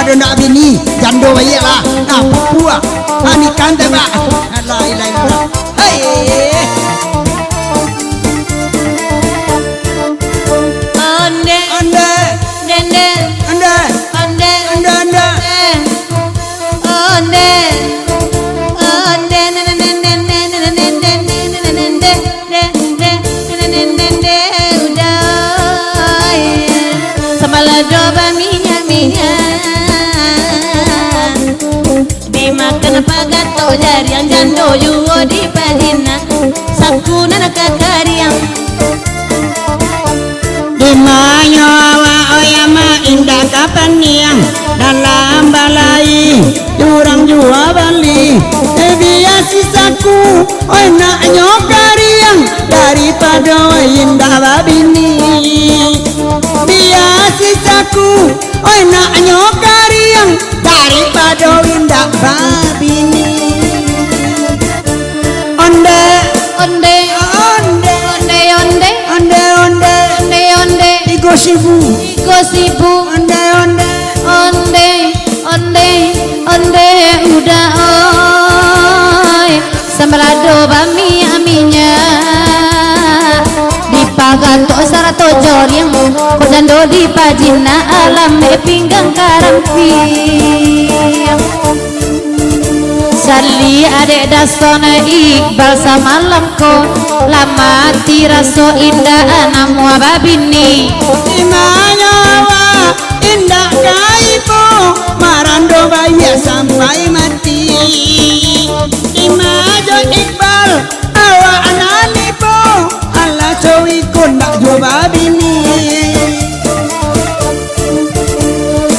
pada nak bini jando bayi lah nah Papua ani kante ba la ilaha illallah hey Onde ande dende ande onde ande ande onde dimakan pagato jari yang jando yuo di padina sakuna nakakariang di manyawa oyama indah kapaniang dalam balai jurang jua bali biar sisaku oi nak nyokariang daripada indah babini biar sisaku oi nak nyokariang daripada indah babini onde onde onde onde onde onde onde onde onde gosibu onde onde onde onde onde udah oi sembrado bami aminya dipaganto sarato joriang kodando di pagina alam me pinggang karampi Sali adek dasona Iqbal sama lemko lama tiraso indah namu babini imanyawa indah kaipo marando bayar sampai mati imajo Iqbal awa ananipo Allah cowi kondak coba bini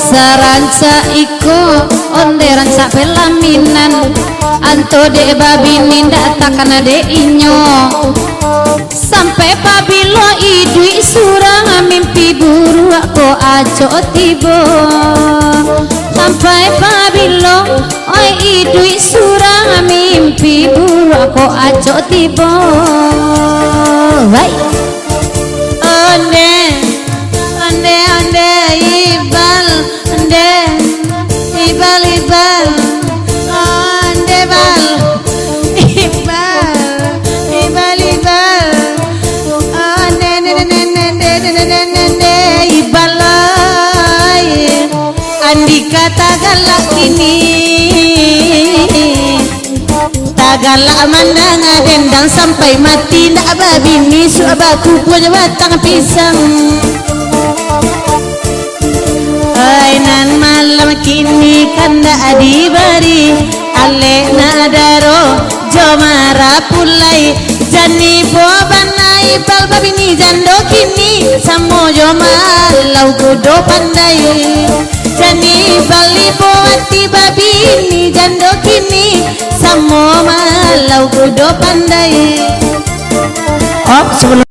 saransa iko onde ransa pelaminan anto de babini ndak takana de inyo sampai pabilo idui surang mimpi buru aku aco tibo sampai pabilo oi idui surang mimpi buru aku aco tibo wai onde onde onde ibal onde ibal ibal onde bal ibal ibal ibal onde ibal Andika tagalak kini tagalak mandang dendang sampai mati ndak babini suabaku punya batang pisang ainan malam kini kanda adibari ale nadaro jomara pulai jani bobanai bal babini jando kini samo jomalau kudo pandai jani bali boati babini jando kini samo malau kudo pandai. Oh sebelum